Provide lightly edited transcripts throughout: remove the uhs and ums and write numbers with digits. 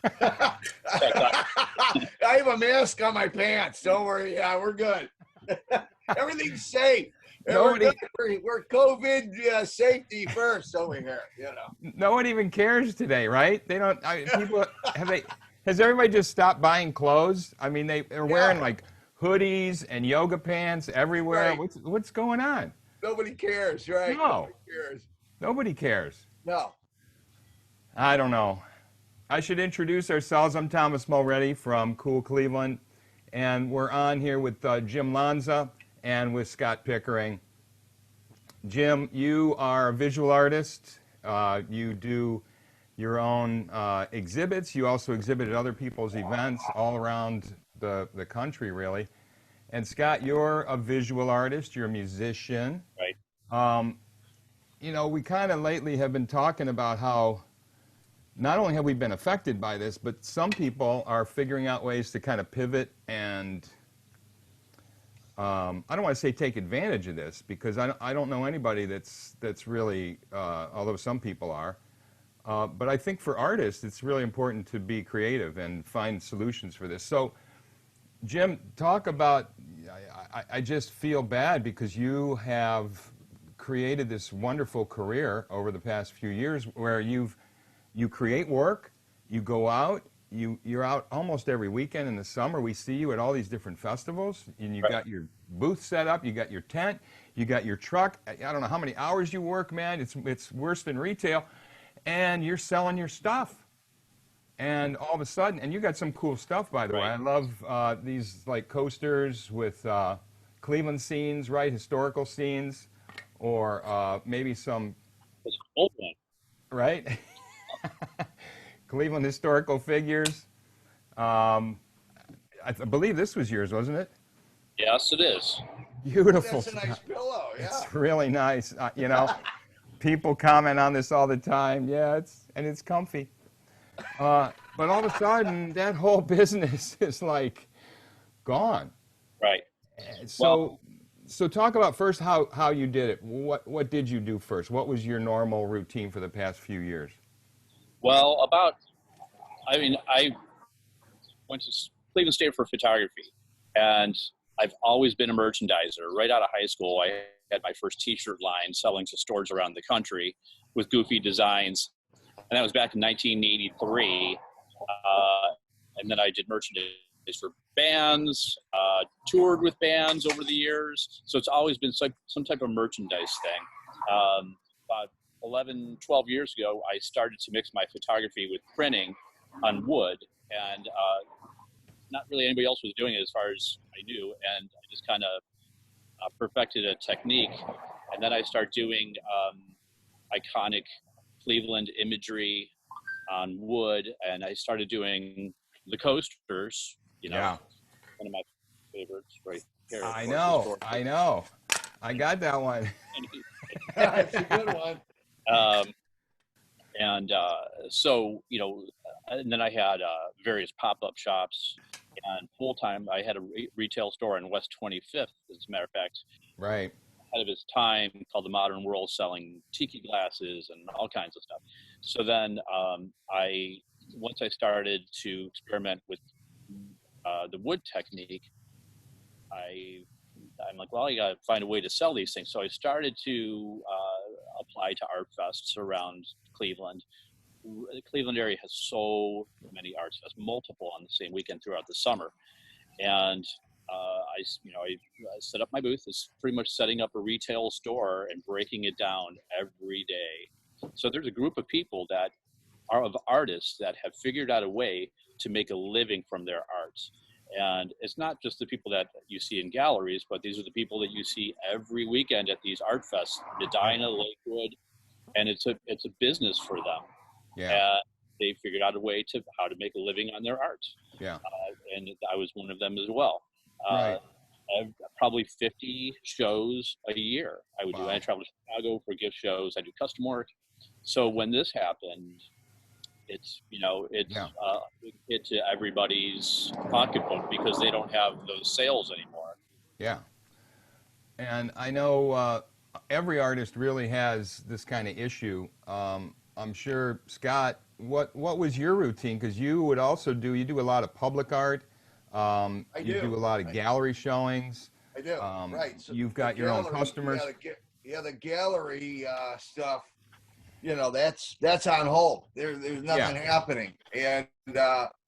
I have a mask on my pants. Don't worry. Yeah, we're good. Everything's safe. Nobody, We're COVID safety first over here. You know. no one even cares today, right? They don't. People Has everybody just stopped buying clothes? I mean, they're wearing like hoodies and yoga pants everywhere. Right. What's going on? Nobody cares, right? No, Nobody cares. nobody cares. No. I don't know. I should introduce ourselves. I'm Thomas Mulready from Cool Cleveland, and we're on here with Jim Lanza and with Scott Pickering. Jim, you are a visual artist. You do your own exhibits. You also exhibit at other people's events all around the country, really. And Scott, you're a visual artist. You're a musician. Right. You know, we kind of lately have been talking about how not only have we been affected by this, but some people are figuring out ways to kind of pivot and I don't want to say take advantage of this, because I don't know anybody that's really, although some people are. But I think for artists, it's really important to be creative and find solutions for this. So, Jim, talk about, I just feel bad because you have created this wonderful career over the past few years where you create work, you go out, you're out almost every weekend in the summer. We see you at all these different festivals, and you got your booth set up, you got your tent, you got your truck. I don't know how many hours you work, man. It's worse than retail, and you're selling your stuff. And all of a sudden, and you got some cool stuff, by the way. I love these like coasters with Cleveland scenes, right? Historical scenes, or maybe some. It's an old one. Right? Cleveland historical figures. I believe this was yours, wasn't it? Yes, it is. Beautiful. That's a nice pillow. Yeah. It's really nice. You know, people comment on this all the time. Yeah, it's comfy. But all of a sudden, that whole business is like gone. Right. So talk about first how you did it. What did you do first? What was your normal routine for the past few years? Well, I went to Cleveland State for photography, and I've always been a merchandiser. Right out of high school, I had my first t-shirt line selling to stores around the country with goofy designs. And that was back in 1983. And then I did merchandise for bands, toured with bands over the years. So it's always been some type of merchandise thing. About 11, 12 years ago, I started to mix my photography with printing on wood. And not really anybody else was doing it as far as I knew. And I just kind of perfected a technique. And then I started doing iconic Cleveland imagery on wood, and I started doing the coasters, one of my favorites right here. I know. I got that one. That's a good one. So, and then I had various pop-up shops, and full-time I had a retail store on West 25th, as a matter of fact. Right. Ahead of its time, called the Modern World, selling tiki glasses and all kinds of stuff. So then once I started to experiment with the wood technique, I'm like, well, you got to find a way to sell these things. So I started to apply to art fests around Cleveland. The Cleveland area has so many art fests, multiple on the same weekend throughout the summer. And I set up my booth. It's pretty much setting up a retail store and breaking it down every day. So there's a group of people that are of artists that have figured out a way to make a living from their arts. And it's not just the people that you see in galleries, but these are the people that you see every weekend at these art fests, Medina, Lakewood, and it's a business for them. Yeah. And they figured out a way how to make a living on their art. Yeah. And I was one of them as well. Right. Probably 50 shows a year I would do. I travel to Chicago for gift shows. I do custom work. So when this happened, it's hit to everybody's pocketbook because they don't have those sales anymore. Yeah. And I know every artist really has this kind of issue. I'm sure, Scott, what was your routine? Because you would also you do a lot of public art. You do a lot of gallery showings. I do. Right. So You've the got your own gallery, customers. the gallery stuff. That's on hold. There's nothing happening. And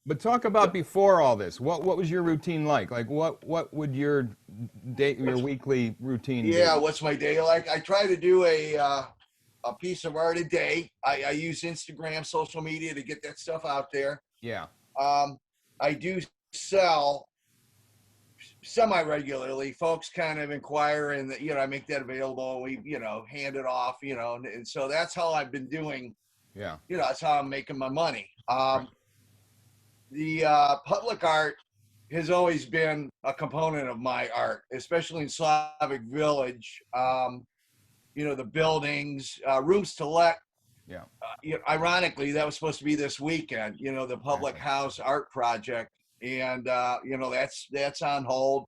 but talk about before all this. What was your routine like? Like what would your weekly routine be? Yeah, what's my day like? I try to do a piece of art a day. I use Instagram, social media to get that stuff out there. Yeah. I do sell semi-regularly. Folks kind of inquire, and I make that available. We hand it off. And so that's how I've been doing. Yeah. That's how I'm making my money. Right. The public art has always been a component of my art, especially in Slavic Village. The buildings, rooms to let. Yeah. Ironically, that was supposed to be this weekend. The public house art project, and that's on hold.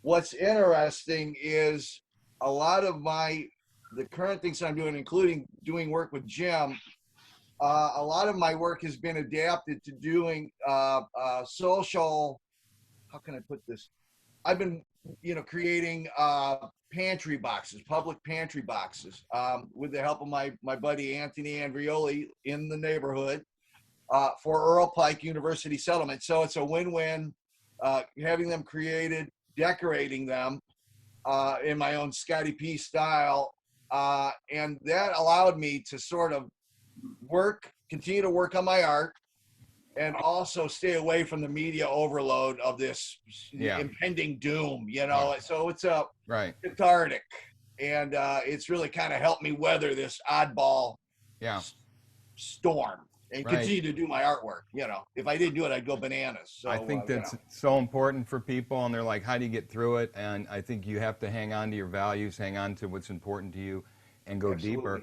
What's interesting is a lot of the current things I'm doing, including doing work with Jim. A lot of my work has been adapted to doing social. How can I put this? I've been, creating pantry boxes, public pantry boxes, with the help of my buddy Anthony Andrioli in the neighborhood, for Earl Pike University Settlement. So it's a win-win, having them created, decorating them in my own Scotty P style, and that allowed me to sort of continue to work on my art, and also stay away from the media overload of this impending doom, So it's a cathartic, and it's really kind of helped me weather this oddball storm and continue to do my artwork. If I didn't do it, I'd go bananas. So I think that's so important for people, and they're like, how do you get through it? And I think you have to hang on to your values, hang on to what's important to you, and go deeper.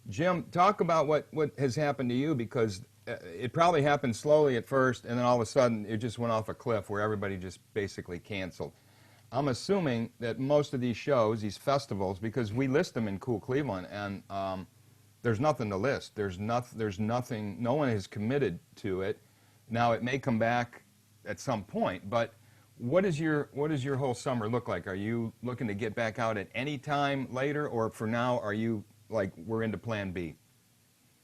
Jim, talk about what has happened to you, because it probably happened slowly at first, and then all of a sudden it just went off a cliff where everybody just basically canceled. I'm assuming that most of these shows, these festivals, because we list them in Cool Cleveland, and there's nothing to list. There's nothing. No one has committed to it. Now it may come back at some point, but what does your whole summer look like? Are you looking to get back out at any time later, or for now are you like we're into Plan B?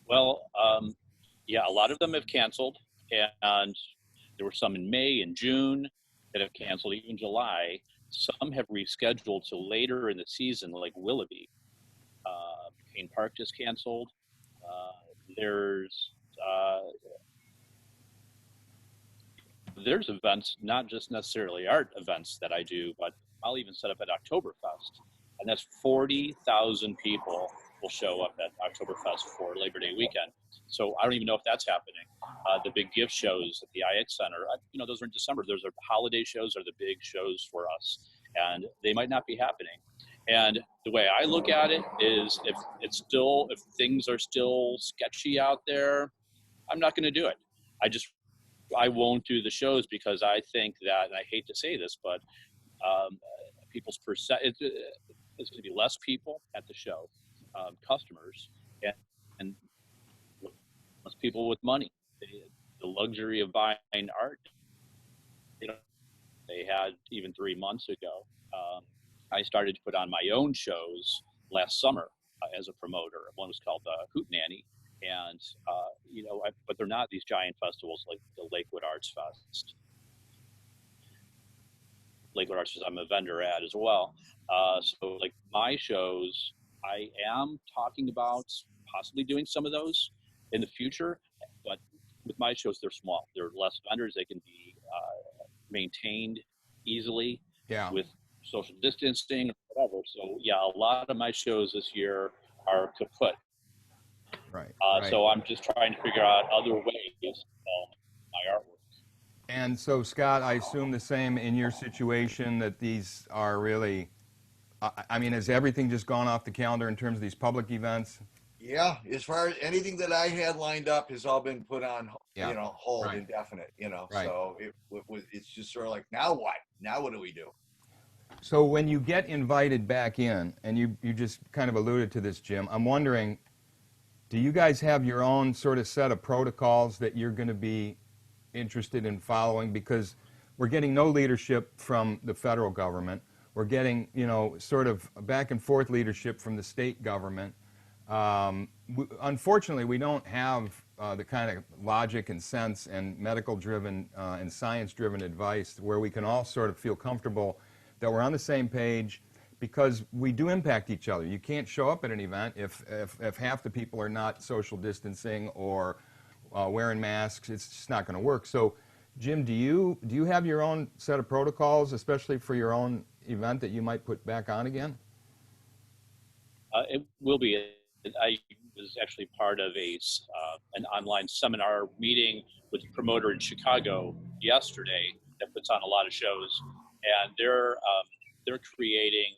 Well, a lot of them have canceled, and there were some in May and June that have canceled, even July. Some have rescheduled to later in the season, like Willoughby. Kane Park just canceled. There's events, not just necessarily art events that I do, but I'll even set up at Oktoberfest, and that's 40,000 people will show up at Oktoberfest for Labor Day weekend. So I don't even know if that's happening. The big gift shows at the IX Center, those are in December. Those are holiday shows, are the big shows for us, and they might not be happening. And the way I look at it is, if things are still sketchy out there, I'm not going to do it. I won't do the shows, because I think that, and I hate to say this, but people's it's going to be less people at the show. Customers and less people with money. The luxury of buying art, they had even 3 months ago. I started to put on my own shows last summer as a promoter. One was called Hoot Nanny, and but they're not these giant festivals like the Lakewood Arts Fest. Lakewood Arts Fest, I'm a vendor at as well. So like my shows, I am talking about possibly doing some of those in the future, but with my shows, they're small. They're less vendors. They can be maintained easily with social distancing or whatever. So a lot of my shows this year are kaput. Right. So I'm just trying to figure out other ways to sell my artwork. And so, Scott, I assume the same in your situation, that these are really, I mean, has everything just gone off the calendar in terms of these public events? Yeah, as far as anything that I had lined up has all been put on, hold indefinite, So it's just sort of like, now what? Now what do we do? So when you get invited back in, and you just kind of alluded to this, Jim, I'm wondering, Do you guys have your own sort of set of protocols that you're going to be interested in following? Because we're getting no leadership from the federal government. We're getting, you know, sort of back and forth leadership from the state government. Unfortunately, we don't have the kind of logic and sense and medical-driven and science-driven advice where we can all sort of feel comfortable that we're on the same page, because we do impact each other. You can't show up at an event if half the people are not social distancing or wearing masks. It's just not going to work. So, Jim, do you have your own set of protocols, especially for your own event, that you might put back on again? It will be. I was actually part of an online seminar meeting with a promoter in Chicago yesterday that puts on a lot of shows, and they're creating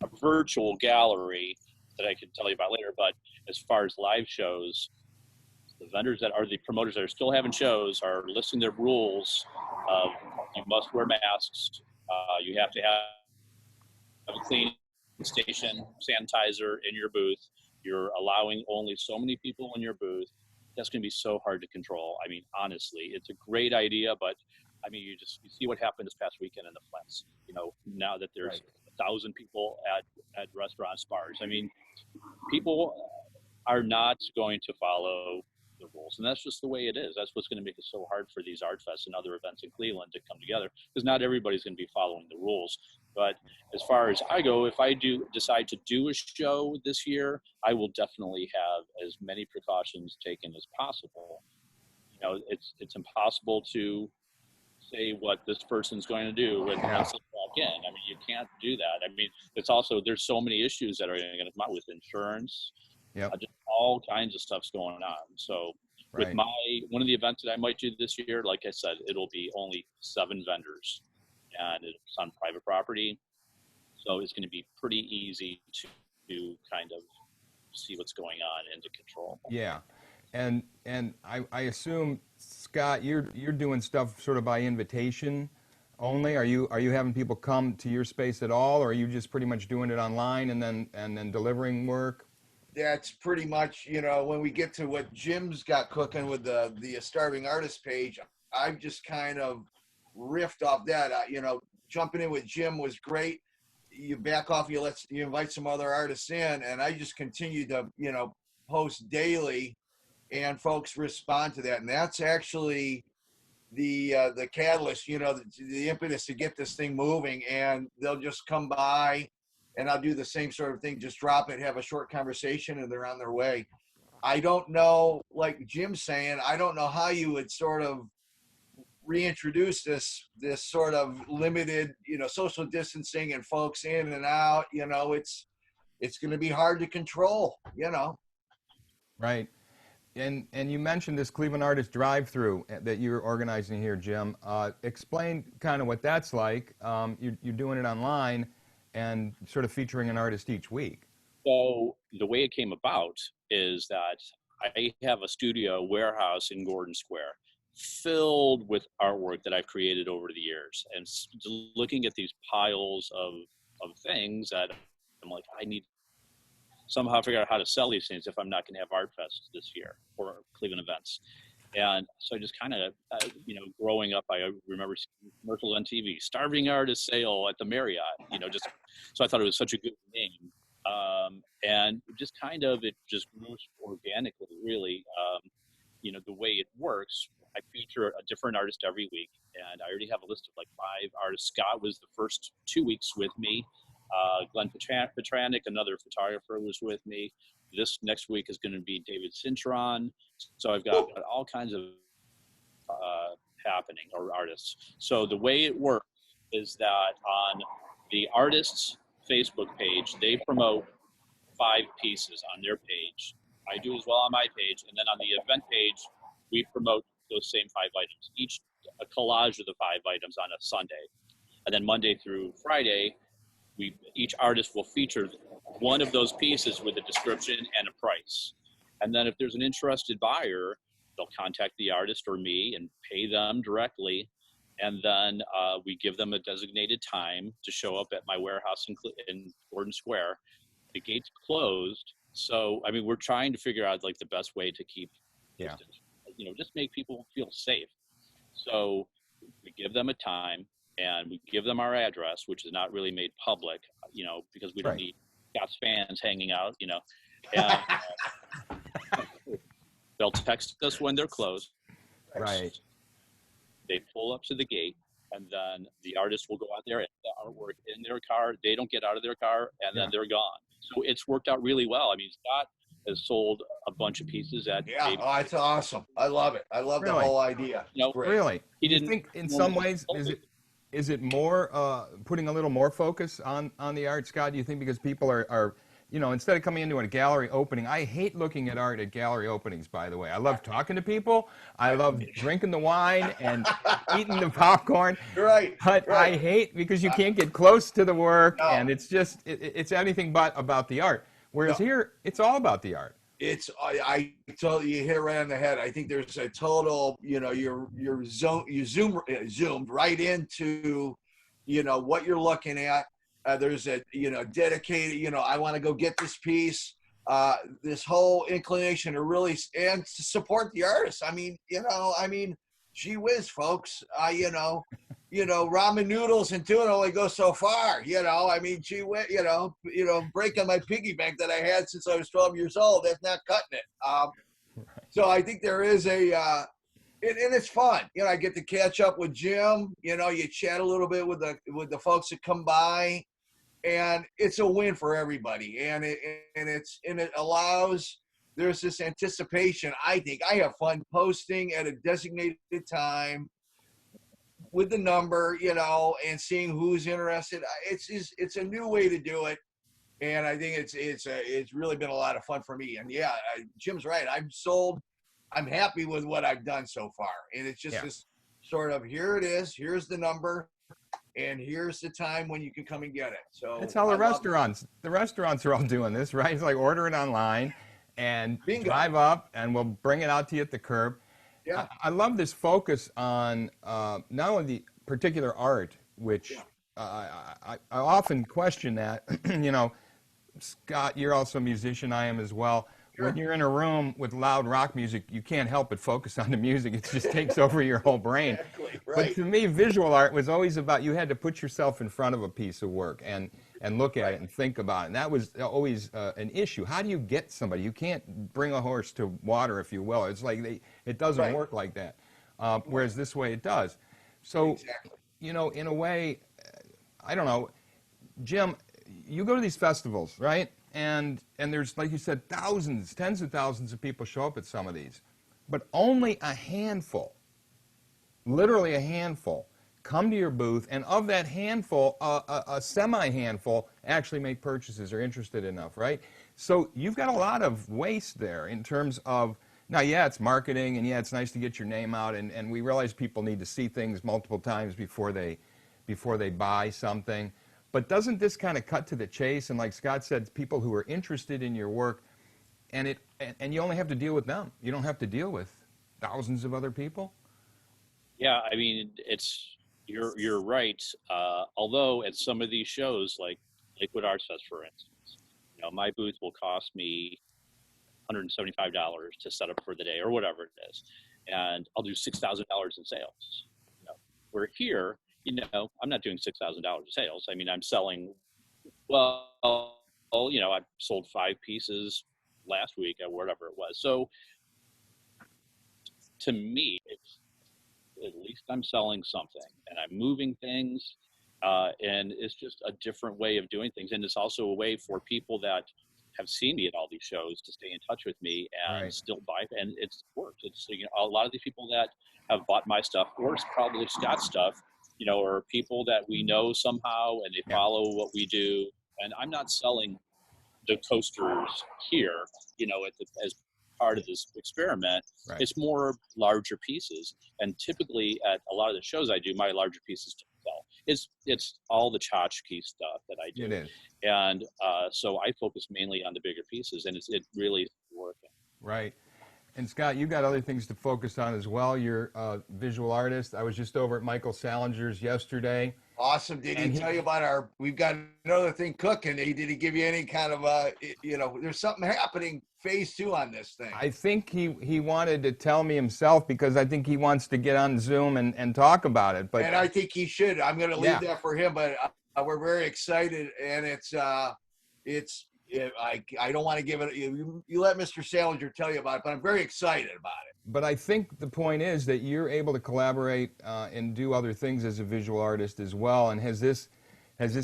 a virtual gallery that I can tell you about later. But as far as live shows, the vendors that are the promoters that are still having shows are listing their rules of you must wear masks, you have to have a cleaning station, sanitizer in your booth. You're allowing only so many people in your booth. That's going to be so hard to control. I mean, honestly, it's a great idea, but I mean, you see what happened this past weekend in the Flats. You know, now that there's 1,000 people at restaurants, bars. I mean, people are not going to follow the rules, and that's just the way it is. That's what's going to make it so hard for these art fests and other events in Cleveland to come together, because not everybody's going to be following the rules. But as far as I go, if I do decide to do a show this year, I will definitely have as many precautions taken as possible. You know, it's impossible to say what this person's going to do and once they walk in. I mean, you can't do that. I mean, it's also, there's so many issues that are going to come out with insurance. Just all kinds of stuff's going on. So with one of the events that I might do this year, like I said, it'll be only 7 vendors, and it's on private property. So it's going to be pretty easy to kind of see what's going on and to control. Yeah. And I assume, Scott, you're doing stuff sort of by invitation only. Are you having people come to your space at all, or are you just pretty much doing it online and then delivering work? That's pretty much, you know, when we get to what Jim's got cooking with the Starving Artist page, I've just kind of riffed off that. You know, jumping in with Jim was great. You back off, you invite some other artists in, and I just continue to, you know, post daily, and folks respond to that. And that's actually the catalyst, you know, the impetus to get this thing moving. And they'll just come by, and I'll do the same sort of thing, just drop it, have a short conversation, and they're on their way. I don't know, like Jim's saying, I don't know how you would sort of reintroduce this sort of limited, you know, social distancing and folks in and out. You know, it's going to be hard to control, you know. Right. And you mentioned this Cleveland Artist Drive-Thru that you're organizing here, Jim. Explain kind of what that's like. You're doing it online and sort of featuring an artist each week. So the way it came about is that I have a studio warehouse in Gordon Square filled with artwork that I've created over the years, and looking at these piles of things that I'm like, I need somehow figure out how to sell these things if I'm not going to have Art Fest this year or Cleveland events. And so I just kind of, you know, growing up, I remember seeing commercials on TV, Starving Artist Sale at the Marriott, you know, just, so I thought it was such a good name. And just kind of, it just grew organically, really. You know, the way it works, I feature a different artist every week, and I already have a list of like 5 artists. Scott was the first 2 weeks with me. Glenn Petranik, another photographer, was with me. This next week is going to be David Cintron. So I've got all kinds of happening, or artists. So the way it works is that on the artist's Facebook page, they promote 5 pieces on their page. I do as well on my page. And then on the event page, we promote those same 5 items, each a collage of the 5 items on a Sunday. And then Monday through Friday, each artist will feature one of those pieces with a description and a price. And then if there's an interested buyer, they'll contact the artist or me and pay them directly. And then we give them a designated time to show up at my warehouse in Gordon Square. The gates closed So, I mean, we're trying to figure out like the best way to keep, Yeah. just make people feel safe. So we give them a time and we give them our address, which is not really made public, because we don't Right. need Scott's fans hanging out, and they'll text us when they're closed. Right. They pull up to the gate, and then the artist will go out there and the artwork in their car. They don't get out of their car, and then they're gone. So it's worked out really well. I mean, Scott has sold a bunch of pieces at Yeah, it's awesome. I love it. I love the Really? whole idea. It's great. Really? He Do you didn't think in some ways is it more putting a little more focus on the art, Scott? Do you think because people are instead of coming into a gallery opening, I hate looking at art at gallery openings, by the way. I love talking to people. I love drinking the wine and eating the popcorn. Right. But right. I hate because you can't get close to the work, No. and it's just it's anything but about the art. Whereas here, it's all about the art. I totally, you hit it right on the head. I think there's a total, you're zoomed right into, what you're looking at. There's a, dedicated, I want to go get this piece. This whole inclination to really, and to support the artist. I mean, gee whiz, folks, ramen noodles and tuna only go so far, I mean, gee whiz, breaking my piggy bank that I had since I was 12 years old, that's not cutting it. So I think there is and it's fun. I get to catch up with Jim, you chat a little bit with the folks that come by, and it's a win for everybody. And it allows, there's this anticipation. I think I have fun posting at a designated time with the number, and seeing who's interested. It's a new way to do it. And I think it's really been a lot of fun for me. And yeah, Jim's right. I'm sold. I'm happy with what I've done so far. And it's just this sort of, here it is, here's the number, and here's the time when you can come and get it. So that's how the restaurants are all doing this, right? It's like order it online and drive up, and we'll bring it out to you at the curb. Yeah. I love this focus on not only the particular art, which I often question that. Scott, you're also a musician. I am as well. Sure. When you're in a room with loud rock music, you can't help but focus on the music. It just takes over your whole brain. Exactly, right. But to me, visual art was always about, you had to put yourself in front of a piece of work and look at it and think about it. And that was always an issue. How do you get somebody? You can't bring a horse to water, if you will. It's like it doesn't work like that. Whereas this way it does. So, in a way, I don't know, Jim, you go to these festivals, right? And there's, like you said, thousands, tens of thousands of people show up at some of these. But only a handful, literally a handful, come to your booth, and of that handful, a semi-handful actually make purchases, or interested enough, right? So you've got a lot of waste there in terms of, now, it's marketing, and it's nice to get your name out, and we realize people need to see things multiple times before they buy something. But doesn't this kind of cut to the chase? And like Scott said, people who are interested in your work, and you only have to deal with them. You don't have to deal with thousands of other people. Yeah, I mean, you're right. Although at some of these shows, like Liquid Arts Fest, for instance, my booth will cost me $175 to set up for the day, or whatever it is, and I'll do $6,000 in sales. We're here. I'm not doing $6,000 in sales. I mean, I'm selling, I sold 5 pieces last week at whatever it was. So to me, at least I'm selling something, and I'm moving things, and it's just a different way of doing things. And it's also a way for people that have seen me at all these shows to stay in touch with me and still buy, and it's worked. It's, a lot of these people that have bought my stuff, or it's probably Scott's stuff, or people that we know somehow, and they follow what we do. And I'm not selling the coasters here, as part of this experiment. Right. It's more larger pieces. And typically at a lot of the shows I do, my larger pieces don't sell. It's all the tchotchke stuff that I do. It is. And so I focus mainly on the bigger pieces, and it really is working. Right. And Scott, you got other things to focus on as well. You're a visual artist. I was just over at Michael Salinger's yesterday. Awesome. Did he tell you about we've got another thing cooking? Did he give you any kind of, there's something happening phase 2 on this thing? I think he wanted to tell me himself because I think he wants to get on Zoom and talk about it. But and I think he should. I'm going to leave that for him, but we're very excited, and I don't want to give it. You let Mr. Salinger tell you about it, but I'm very excited about it. But I think the point is that you're able to collaborate and do other things as a visual artist as well. And has this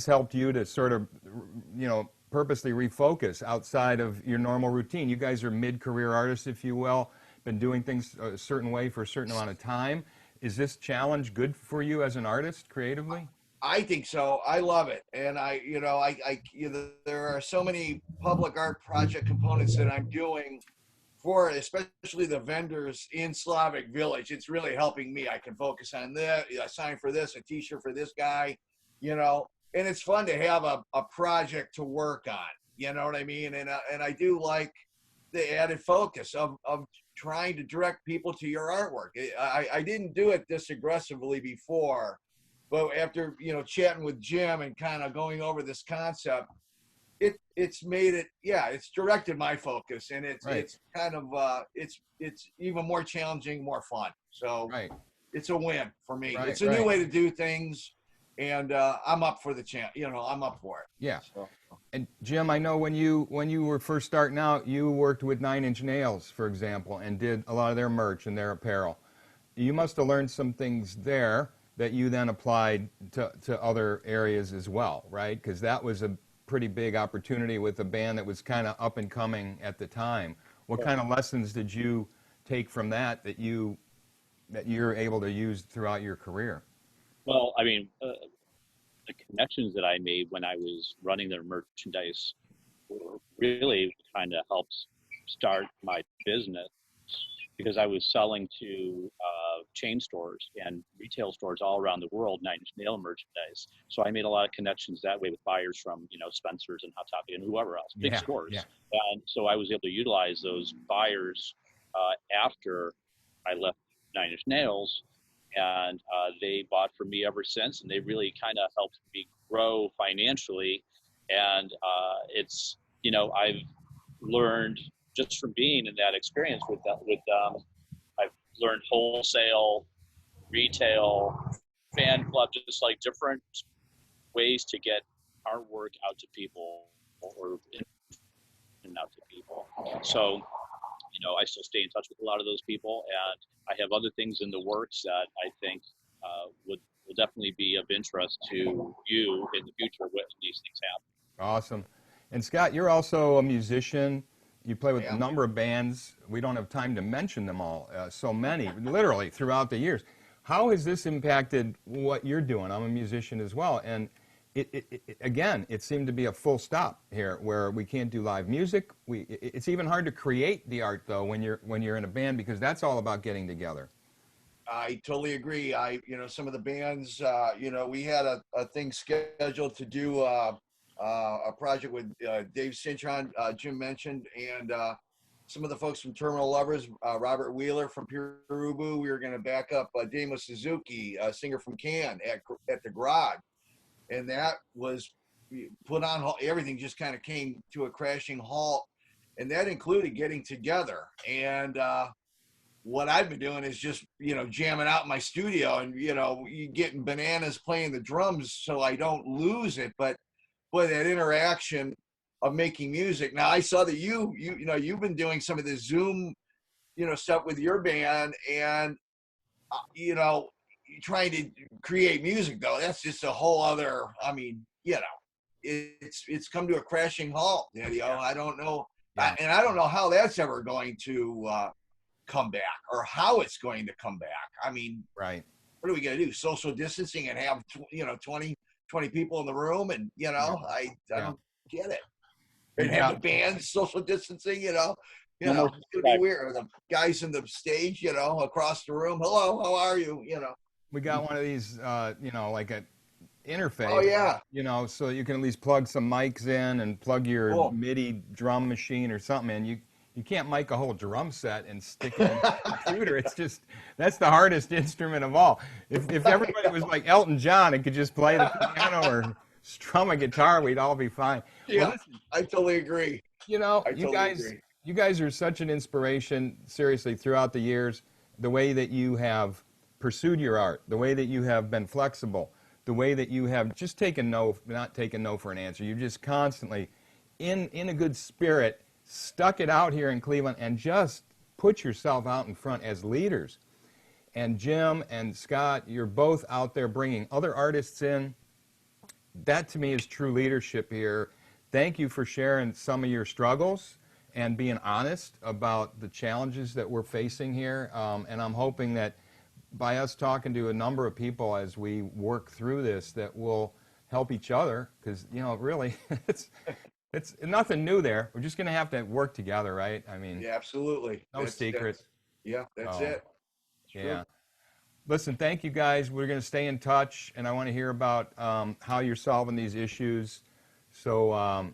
helped you to sort of, purposely refocus outside of your normal routine? You guys are mid-career artists, if you will, been doing things a certain way for a certain amount of time. Is this challenge good for you as an artist creatively? I think so. I love it, and there are so many public art project components that I'm doing for, especially the vendors in Slavic Village. It's really helping me. I can focus on this. I sign for this, a T-shirt for this guy, and it's fun to have a project to work on. You know what I mean? And I do like the added focus of trying to direct people to your artwork. I didn't do it this aggressively before. But after, chatting with Jim and kind of going over this concept, it's made it, it's directed my focus, and it's kind of, it's even more challenging, more fun. So it's a win for me. It's a new way to do things, and I'm up for the I'm up for it. Yeah. So. And Jim, I know when you were first starting out, you worked with 9 Inch Nails, for example, and did a lot of their merch and their apparel. You must have learned some things there that you then applied to other areas as well, right? Because that was a pretty big opportunity with a band that was kind of up and coming at the time. What kind of lessons did you take from that you're able to use throughout your career? Well, I mean, the connections that I made when I was running their merchandise really kind of helped start my business, because I was selling to chain stores and retail stores all around the world, 9 Inch Nail merchandise. So I made a lot of connections that way with buyers from, Spencer's and Hot Topic and whoever else, big stores. Yeah. And so I was able to utilize those buyers after I left 9 Inch Nails, and they bought from me ever since, and they really kind of helped me grow financially. And it's, I've learned just from being in that experience with I've learned wholesale, retail, fan club, just like different ways to get artwork out to people or in out to people. So, I still stay in touch with a lot of those people, and I have other things in the works that I think will definitely be of interest to you in the future when these things happen. Awesome. And Scott, you're also a musician. You play with a number of bands. We don't have time to mention them all, so many, literally, throughout the years. How has this impacted what you're doing? I'm a musician as well, and again, it seemed to be a full stop here, where we can't do live music. It's even hard to create the art, though, when you're in a band, because that's all about getting together. I totally agree. Some of the bands, we had a thing scheduled to do a project with Dave Cintron, Jim mentioned, and some of the folks from Terminal Lovers, Robert Wheeler from Perubu. We were going to back up Damo Suzuki, a singer from Cannes, at the Garage. And that was put on hold. Everything just kind of came to a crashing halt. And that included getting together. And what I've been doing is just, jamming out in my studio and, getting bananas playing the drums so I don't lose it. But boy, that interaction of making music. Now, I saw that you've been doing some of the Zoom, stuff with your band, and, trying to create music, though, that's just a whole other, it's come to a crashing halt. I don't know. And I don't know how that's ever going to come back, or how it's going to come back. What are we going to do? Social distancing and have, 20 people in the room, and, I don't get it. And have the band social distancing, it's going to be weird. The guys in the stage, across the room, hello, how are you, We got one of these, like an interface. Oh, yeah. So you can at least plug some mics in and plug your MIDI drum machine or something in. You can't mic a whole drum set and stick it in the computer. It's just, that's the hardest instrument of all. If everybody was like Elton John and could just play the piano or strum a guitar, we'd all be fine. Yeah, well, listen, I totally agree. you know, I totally agree. you guys are such an inspiration, seriously, throughout the years. The way that you have pursued your art, the way that you have been flexible, the way that you have just taken no, not taken no for an answer. You've just constantly, in a good spirit, stuck it out here in Cleveland and just put yourself out in front as leaders. And Jim and Scott, you're both out there bringing other artists in. That to me is true leadership here. Thank you for sharing some of your struggles and being honest about the challenges that we're facing here. And I'm hoping that by us talking to a number of people as we work through this, that we'll help each other, because, you know, really, it's nothing new there. We're just going to have to work together, right? I mean, Yeah, absolutely. No secret. That's it. It's Yeah. true. Listen, thank you guys. We're going to stay in touch, and I want to hear about how you're solving these issues. So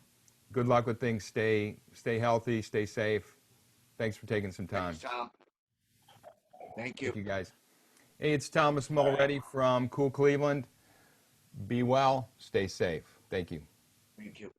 good luck with things. Stay healthy, stay safe. Thanks for taking some time. Thanks, Tom. Thank you. Thank you, guys. Hey, it's Thomas Mulready from Cool Cleveland. Be well, stay safe. Thank you. Thank you.